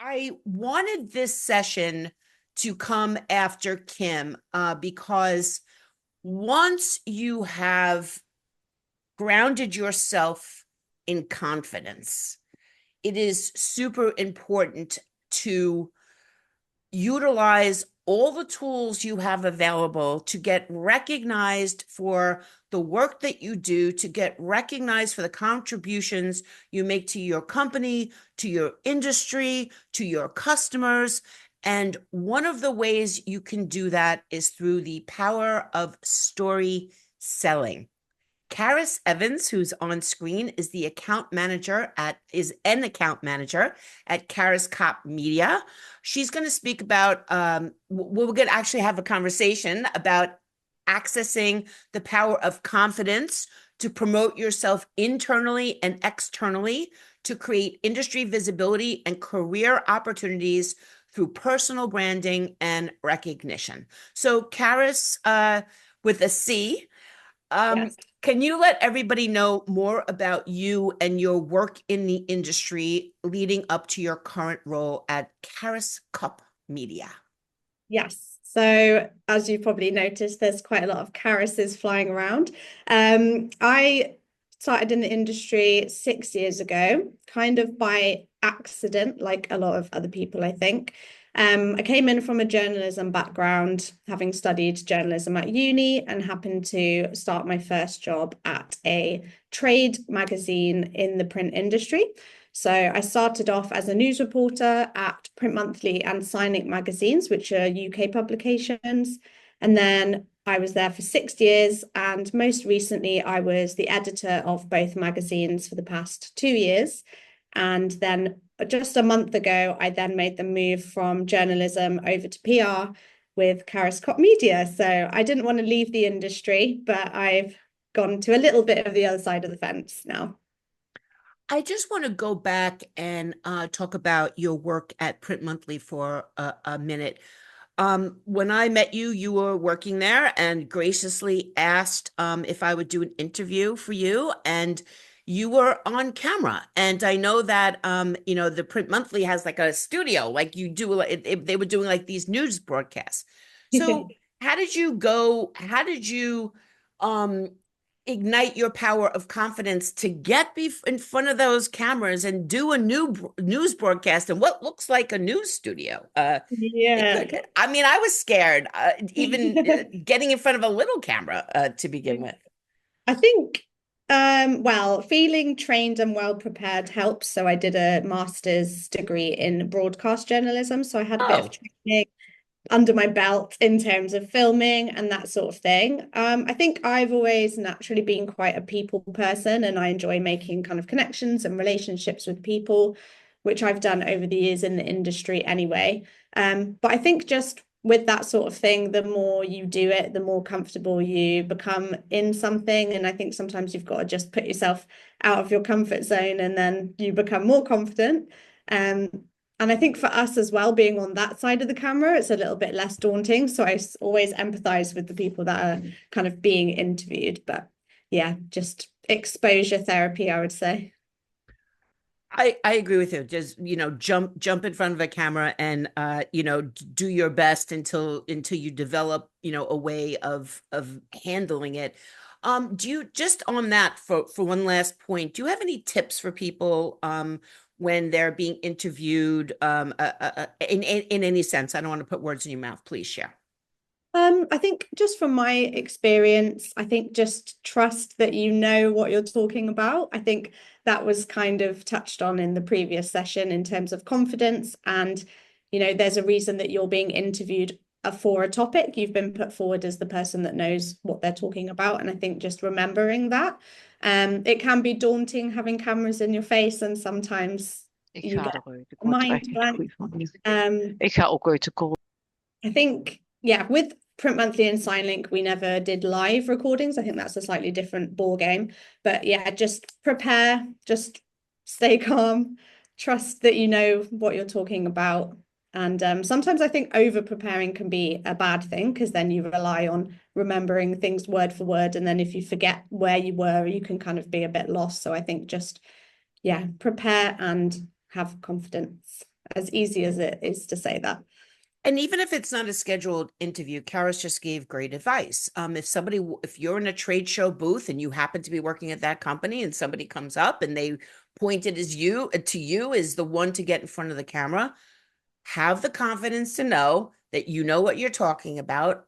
I wanted this session to come after Kim because once you have grounded yourself in confidence, it is super important to utilize all the tools you have available to get recognized for the work that you do, to get recognized for the contributions you make to your company, to your industry, to your customers. And one of the ways you can do that is through the power of story selling. Carys Evans, who's on screen, is an account manager at Karis Copp Media. She's going to speak about. We're going to actually have a conversation about accessing the power of confidence to promote yourself internally and externally, to create industry visibility and career opportunities through personal branding and recognition. So, Carys, with a C. Yes. Can you let everybody know more about you and your work in the industry leading up to your current role at Karis Copp Media? Yes. So as you probably noticed, there's quite a lot of Carises flying around. I started in the industry 6 years ago, kind of by accident, like a lot of other people, I think. I came in from a journalism background, having studied journalism at uni, and happened to start my first job at a trade magazine in the print industry. So I started off as a news reporter at Print Monthly and Sign magazines, which are UK publications. And then I was there for 6 years. And most recently, I was the editor of both magazines for the past 2 years. And then just a month ago, I then made the move from journalism over to PR with Karis Copp Media. So I didn't want to leave the industry, but I've gone to a little bit of the other side of the fence now. I just want to go back and talk about your work at Print Monthly for a minute. When I met you, you were working there and graciously asked if I would do an interview for you, and you were on camera. And I know that the Print Monthly has like a studio, like you do. They were doing like these news broadcasts. So how did you go? How did you um, ignite your power of confidence to get in front of those cameras and do a new news broadcast in what looks like a news studio? Yeah. I mean, I was scared, even getting in front of a little camera to begin with. I think, well, feeling trained and well prepared helps. So I did a master's degree in broadcast journalism. So I had a bit of Oh, training under my belt in terms of filming and that sort of thing. I think I've always naturally been quite a people person, and I enjoy making kind of connections and relationships with people, which I've done over the years in the industry anyway. But I think just with that sort of thing, the more you do it, the more comfortable you become in something. And I think sometimes you've got to just put yourself out of your comfort zone and then you become more confident. Um, and I think for us as well, being on that side of the camera, it's a little bit less daunting. So I always empathize with the people that are kind of being interviewed. But yeah, just exposure therapy, I would say. I agree with you. Just, jump in front of a camera and do your best until you develop, a way of handling it. Do you, just on that, for one last point, do you have any tips for people when they're being interviewed in any sense? I don't want to put words in your mouth. Please share. I think just from my experience, I think just trust that you know what you're talking about. I think that was kind of touched on in the previous session in terms of confidence. And, there's a reason that you're being interviewed for a topic. You've been put forward as the person that knows what they're talking about. And I think just remembering that, it can be daunting having cameras in your face, and sometimes Ik you ga get eruit. Ik a word er mind echt niet blank. goed van. Um, Ik ga ook uit de call. I think, yeah, with Print Monthly and Signlink, we never did live recordings. I think that's a slightly different ball game. But yeah, just prepare, just stay calm, trust that you know what you're talking about. And sometimes I think over preparing can be a bad thing, because then you rely on remembering things word for word. And then if you forget where you were, you can kind of be a bit lost. So I think just, yeah, prepare and have confidence. as easy as it is to say that. And even if it's not a scheduled interview, Karis just gave great advice. If you're in a trade show booth and you happen to be working at that company and somebody comes up and they pointed as you to you as the one to get in front of the camera, have the confidence to know that you know what you're talking about.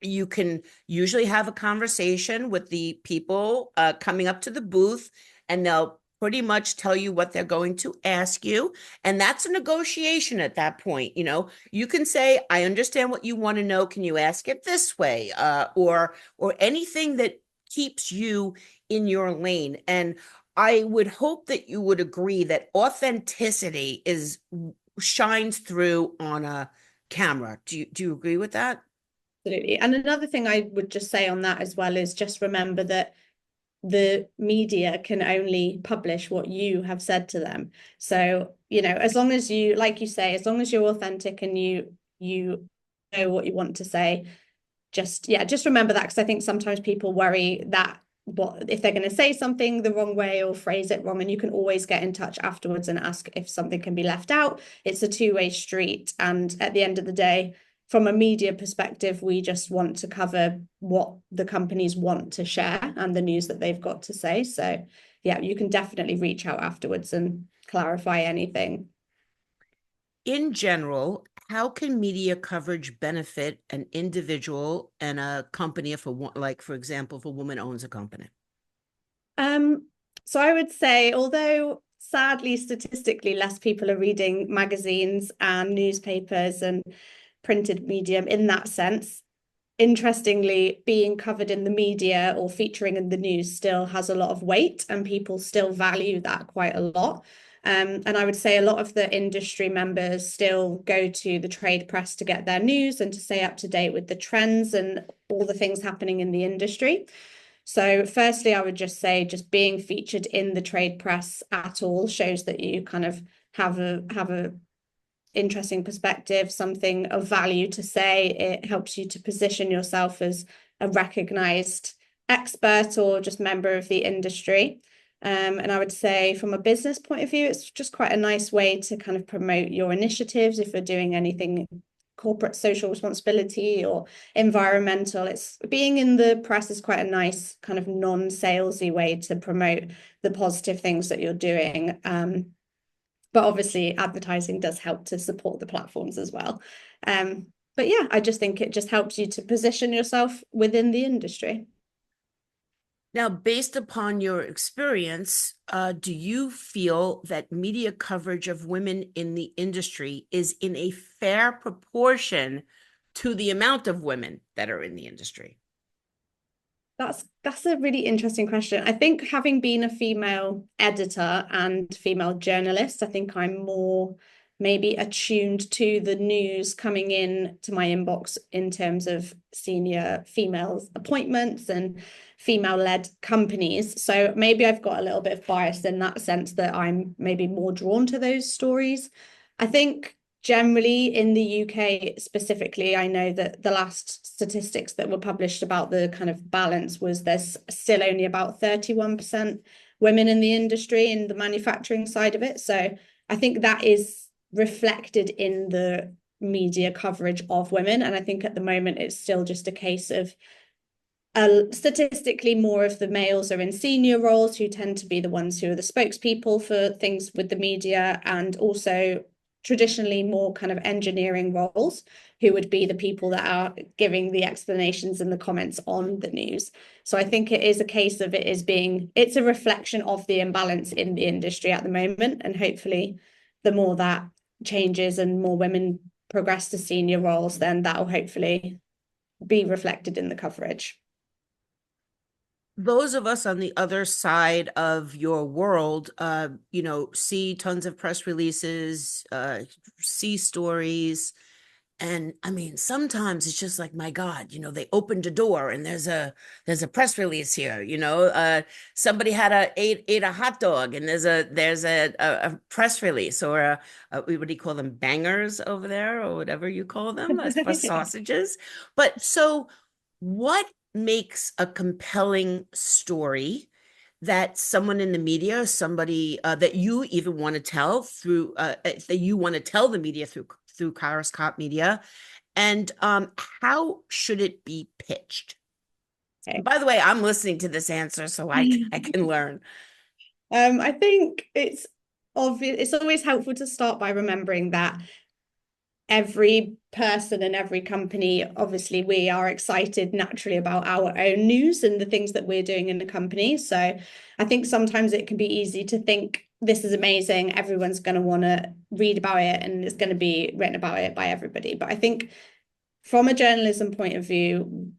You can usually have a conversation with the people coming up to the booth, and they'll pretty much tell you what they're going to ask you. And that's a negotiation at that point. You can say, I understand what you want to know. Can you ask it this way? Or anything that keeps you in your lane. And I would hope that you would agree that authenticity shines through on a camera. Do you agree with that? Absolutely. And another thing I would just say on that as well is just remember that the media can only publish what you have said to them. So, as long as you, like you say, as long as you're authentic and you know what you want to say, just remember that, because I think sometimes people worry that what if they're going to say something the wrong way or phrase it wrong, and you can always get in touch afterwards and ask if something can be left out. It's a two-way street, and at the end of the day, from a media perspective, we just want to cover what the companies want to share and the news that they've got to say. So yeah, you can definitely reach out afterwards and clarify anything. In general, how can media coverage benefit an individual and a company like, for example, if a woman owns a company? So I would say, although sadly, statistically, less people are reading magazines and newspapers and printed medium in that sense, interestingly, being covered in the media or featuring in the news still has a lot of weight, and people still value that quite a lot. And I would say a lot of the industry members still go to the trade press to get their news and to stay up to date with the trends and all the things happening in the industry. So firstly, I would just say just being featured in the trade press at all shows that you kind of have a interesting perspective, something of value to say. It helps you to position yourself as a recognized expert or just member of the industry. And I would say from a business point of view, it's just quite a nice way to kind of promote your initiatives if you're doing anything corporate social responsibility or environmental. It's being in the press is quite a nice kind of non-salesy way to promote the positive things that you're doing. But obviously advertising does help to support the platforms as well. But yeah, I just think it just helps you to position yourself within the industry. Now, based upon your experience, do you feel that media coverage of women in the industry is in a fair proportion to the amount of women that are in the industry? That's a really interesting question. I think having been a female editor and female journalist, I think I'm more maybe attuned to the news coming in to my inbox in terms of senior females appointments and female-led companies. So maybe I've got a little bit of bias in that sense that I'm maybe more drawn to those stories. I think generally in the UK specifically, I know that the last statistics that were published about the kind of balance was there's still only about 31% women in the industry in the manufacturing side of it. So I think that is reflected in the media coverage of women. And I think at the moment it's still just a case of statistically more of the males are in senior roles who tend to be the ones who are the spokespeople for things with the media, and also traditionally more kind of engineering roles who would be the people that are giving the explanations and the comments on the news. So I think it is a case of it's a reflection of the imbalance in the industry at the moment, and hopefully the more that changes and more women progress to senior roles, then that will hopefully be reflected in the coverage. Those of us on the other side of your world, see tons of press releases, see stories. And I mean, sometimes it's just like, my God, they opened a door and there's a press release here. Somebody ate a hot dog and there's a press release, or what do you call them, bangers over there, or whatever you call them, for sausages. But so what makes a compelling story that someone in the media, somebody that you even want to tell through that you want to tell the media through Karis Copp Media, and how should it be pitched? Okay. By the way, I'm listening to this answer so I can learn. I think it's obvious. It's always helpful to start by remembering that every person and every company, obviously, we are excited naturally about our own news and the things that we're doing in the company. So I think sometimes it can be easy to think this is amazing, everyone's going to want to read about it and it's going to be written about it by everybody. But I think from a journalism point of view,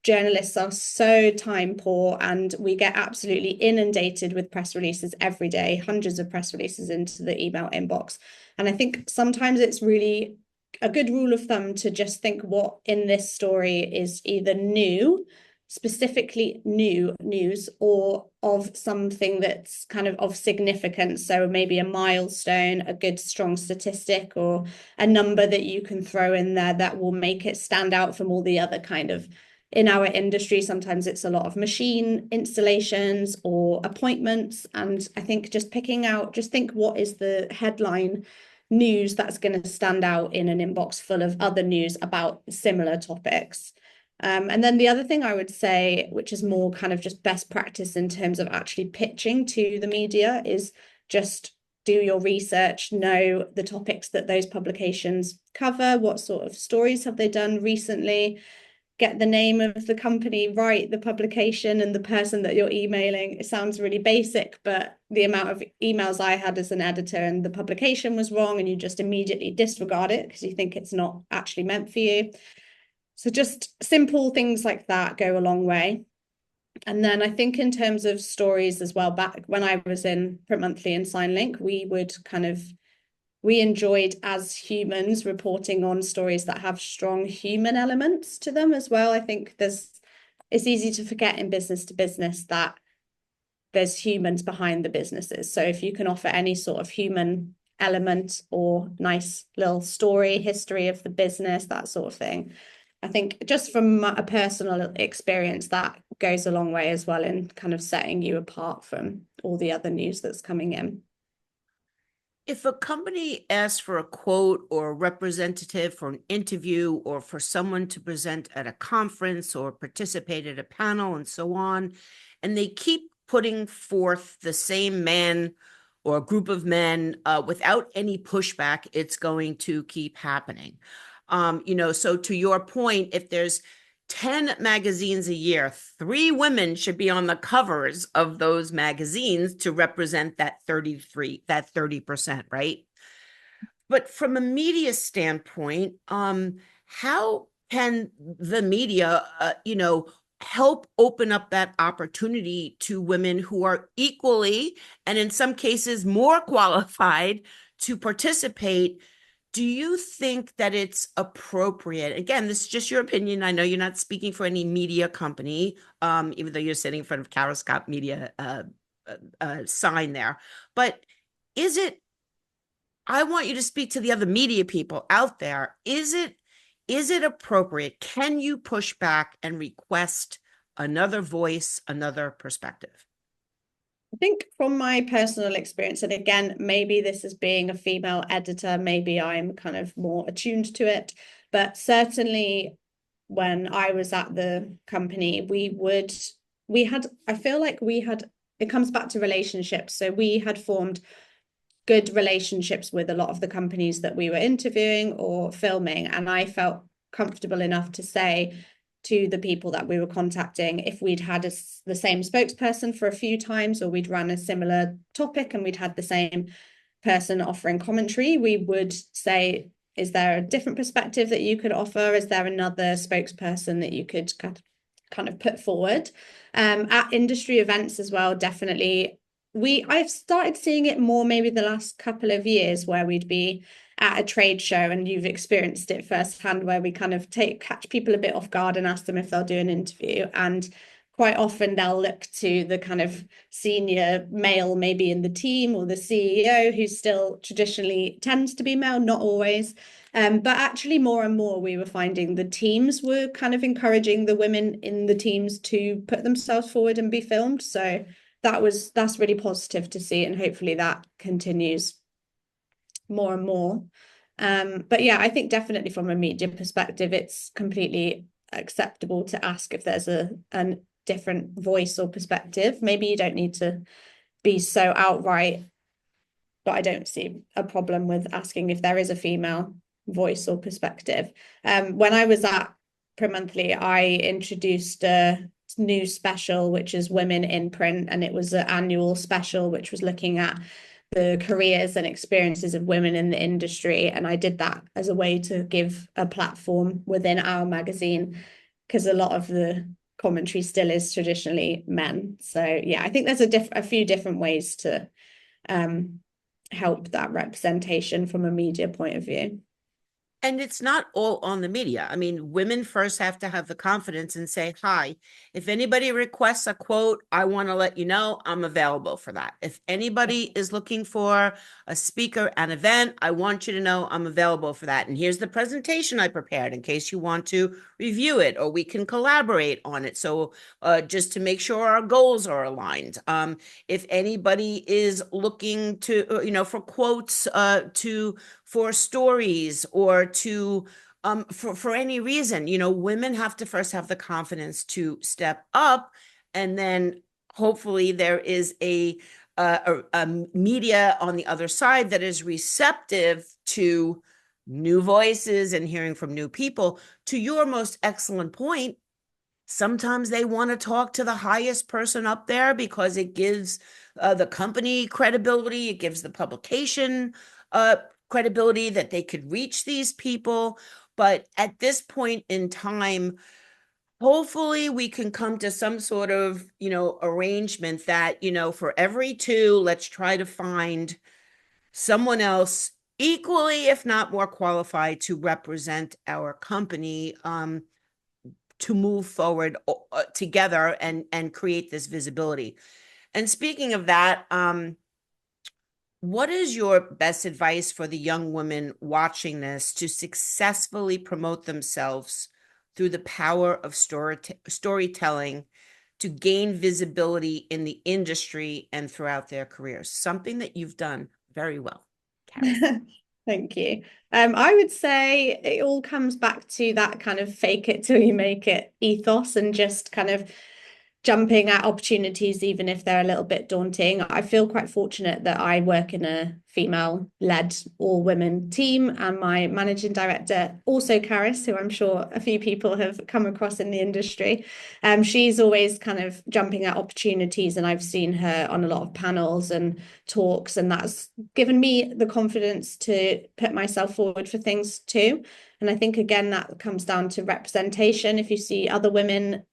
journalists are so time poor and we get absolutely inundated with press releases every day, hundreds of press releases into the email inbox. And I think sometimes it's really a good rule of thumb to just think what in this story is either new, specifically new news, or of something that's kind of significance. So maybe a milestone, a good strong statistic, or a number that you can throw in there that will make it stand out from all the other kind of, in our industry, sometimes it's a lot of machine installations or appointments. And I think just picking out, just think what is the headline news that's going to stand out in an inbox full of other news about similar topics. And then the other thing I would say, which is more kind of just best practice in terms of actually pitching to the media, is just do your research, know the topics that those publications cover, what sort of stories have they done recently, get the name of the company right, the publication and the person that you're emailing. It sounds really basic, but the amount of emails I had as an editor and the publication was wrong and you just immediately disregard it because you think it's not actually meant for you. So just simple things like that go a long way. And then I think in terms of stories as well, back when I was in Print Monthly and SignLink, we enjoyed as humans reporting on stories that have strong human elements to them as well. I think it's easy to forget in business to business that there's humans behind the businesses. So if you can offer any sort of human element or nice little story, history of the business, that sort of thing, I think just from a personal experience, that goes a long way as well in kind of setting you apart from all the other news that's coming in. If a company asks for a quote or a representative for an interview or for someone to present at a conference or participate at a panel and so on, and they keep putting forth the same man or a group of men without any pushback, it's going to keep happening. So to your point, if there's 10 magazines a year, 3 women should be on the covers of those magazines to represent that 30%, right? But from a media standpoint, how can the media, help open up that opportunity to women who are equally, and in some cases more qualified to participate? Do you think that it's appropriate? Again, this is just your opinion. I know you're not speaking for any media company, even though you're sitting in front of Karis Copp Media sign there. But is it, I want you to speak to the other media people out there. Is it appropriate? Can you push back and request another voice, another perspective? I think from my personal experience, and again, maybe this is being a female editor, maybe I'm kind of more attuned to it, but certainly when I was at the company, I feel like it comes back to relationships. So we had formed good relationships with a lot of the companies that we were interviewing or filming, and I felt comfortable enough to say to the people that we were contacting, if we'd had the same spokesperson for a few times or we'd run a similar topic and we'd had the same person offering commentary, we would say, is there a different perspective that you could offer? Is there another spokesperson that you could kind of put forward? At industry events as well, definitely. I've started seeing it more maybe the last couple of years where we'd be at a trade show, and you've experienced it firsthand, where we kind of catch people a bit off guard and ask them if they'll do an interview. And quite often they'll look to the kind of senior male, maybe in the team, or the CEO, who still traditionally tends to be male, not always. But actually more and more we were finding the teams were kind of encouraging the women in the teams to put themselves forward and be filmed. So that's really positive to see, and hopefully that continues more and more. But yeah, I think definitely from a media perspective, it's completely acceptable to ask if there's a different voice or perspective. Maybe you don't need to be so outright, but I don't see a problem with asking if there is a female voice or perspective. When I was at Print Monthly, I introduced a new special, which is Women in Print, and it was an annual special which was looking at the careers and experiences of women in the industry. And I did that as a way to give a platform within our magazine, because a lot of the commentary still is traditionally men. So yeah, I think there's a few different ways to help that representation from a media point of view. And it's not all on the media. I mean, women first have to have the confidence and say, hi, if anybody requests a quote, I want to let you know I'm available for that. If anybody is looking for a speaker, an event, I want you to know I'm available for that. And here's the presentation I prepared in case you want to review it, or we can collaborate on it. So just to make sure our goals are aligned. If anybody is looking to, for quotes for stories or to for any reason, women have to first have the confidence to step up, and then hopefully there is a media on the other side that is receptive to new voices and hearing from new people. To your most excellent point, sometimes they want to talk to the highest person up there because it gives the company credibility, it gives the publication credibility that they could reach these people. But at this point in time, hopefully we can come to some sort of, arrangement that, for every two, let's try to find someone else equally, if not more qualified to represent our company, to move forward together and create this visibility. And speaking of that, what is your best advice for the young women watching this to successfully promote themselves through the power of storytelling to gain visibility in the industry and throughout their careers? Something that you've done very well, Carys. Thank you. I would say it all comes back to that kind of fake it till you make it ethos, and just kind of jumping at opportunities, even if they're a little bit daunting. I feel quite fortunate that I work in a female-led all-women team, and my managing director, also Carys, who I'm sure a few people have come across in the industry. She's always kind of jumping at opportunities, and I've seen her on a lot of panels and talks, and that's given me the confidence to put myself forward for things too. And I think, again, that comes down to representation. If you see other women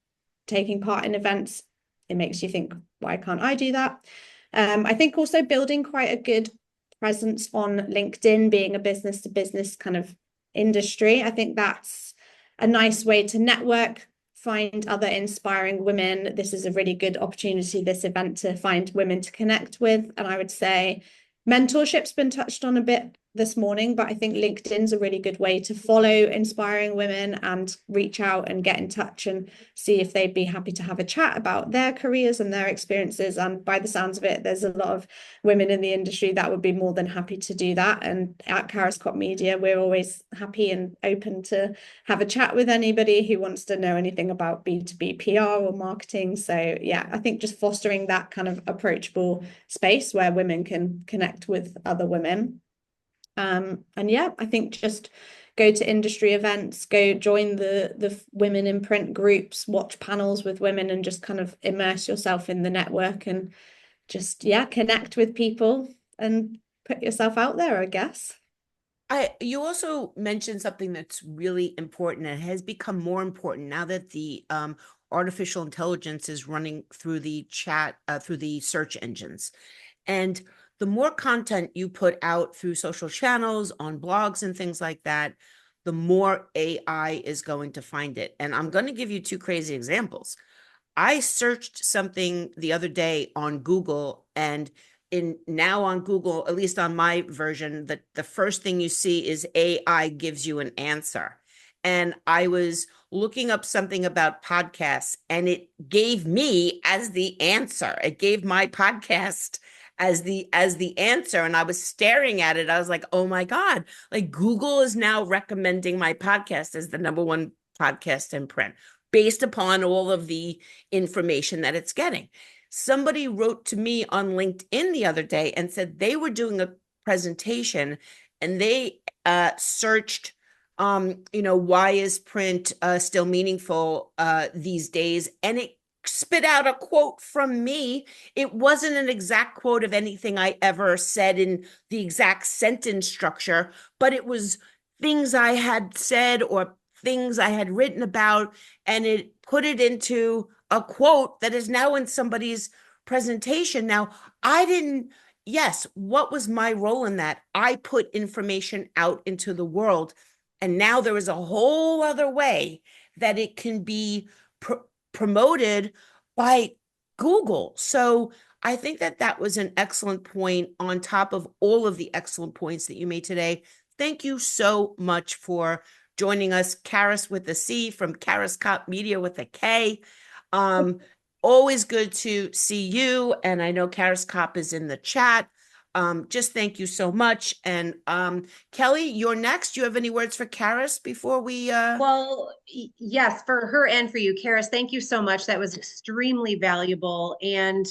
taking part in events, it makes you think, why can't I do that? I think also building quite a good presence on LinkedIn, being a business to business kind of industry. I think that's a nice way to network, find other inspiring women. This is a really good opportunity, this event, to find women to connect with. And I would say mentorship's been touched on a bit this morning, but I think LinkedIn's a really good way to follow inspiring women and reach out and get in touch and see if they'd be happy to have a chat about their careers and their experiences. And by the sounds of it, there's a lot of women in the industry that would be more than happy to do that. And at Karis Copp Media, we're always happy and open to have a chat with anybody who wants to know anything about B2B PR or marketing. So yeah, I think just fostering that kind of approachable space where women can connect with other women. And yeah, I think just go to industry events, go join the women in print groups, watch panels with women, and just kind of immerse yourself in the network and just, yeah, connect with people and put yourself out there, I guess. You also mentioned something that's really important and has become more important now that the artificial intelligence is running through the chat, through the search engines. And the more content you put out through social channels, on blogs and things like that, the more AI is going to find it. And I'm going to give you two crazy examples. I searched something the other day on Google, and now on Google, at least on my version, the first thing you see is AI gives you an answer. and I was looking up something about podcasts, and it gave me as the answer. It gave my podcast as the answer, and I was staring at it. I was like, "Oh my God." Like Google is now recommending my podcast as the number one podcast in print based upon all of the information that it's getting. Somebody wrote to me on LinkedIn the other day and said they were doing a presentation and they searched why is print still meaningful these days, and it spit out a quote from me. It wasn't an exact quote of anything I ever said in the exact sentence structure, but it was things I had said or things I had written about, and it put it into a quote that is now in somebody's presentation. Now, I didn't, yes, what was my role in that? I put information out into the world, and now there is a whole other way that it can be promoted by Google. So I think that that was an excellent point on top of all of the excellent points that you made today. Thank you so much for joining us, Karis with a C from Karis Copp Media with a K. Um, Always good to see you. And I know Karis Copp is in the chat. Just thank you so much. And Kelly, you're next. You have any words for Karis before we Well, yes, for her and for you, Karis, thank you so much. That was extremely valuable. And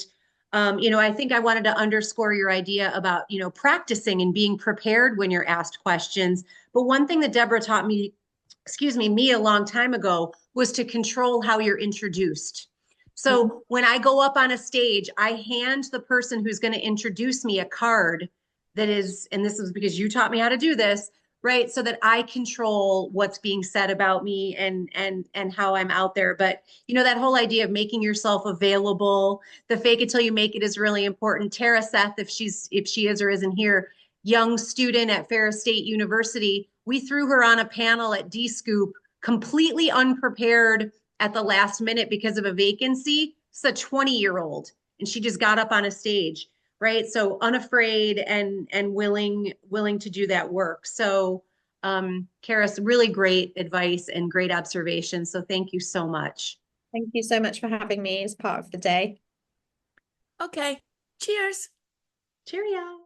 I think I wanted to underscore your idea about, practicing and being prepared when you're asked questions. But one thing that Deborah taught me, me a long time ago, was to control how you're introduced. So when I go up on a stage, I hand the person who's going to introduce me a card that is, and this is because you taught me how to do this, right? So that I control what's being said about me and how I'm out there. But that whole idea of making yourself available, the fake it till you make it is really important. Tara Seth, if she is or isn't here, young student at Ferris State University, we threw her on a panel at D Scoop completely unprepared at the last minute because of a vacancy. It's a 20-year-old, and she just got up on a stage, right? So unafraid and willing to do that work. So Karis, really great advice and great observation. So thank you so much. Thank you so much for having me as part of the day. okay. Cheers. Cheerio.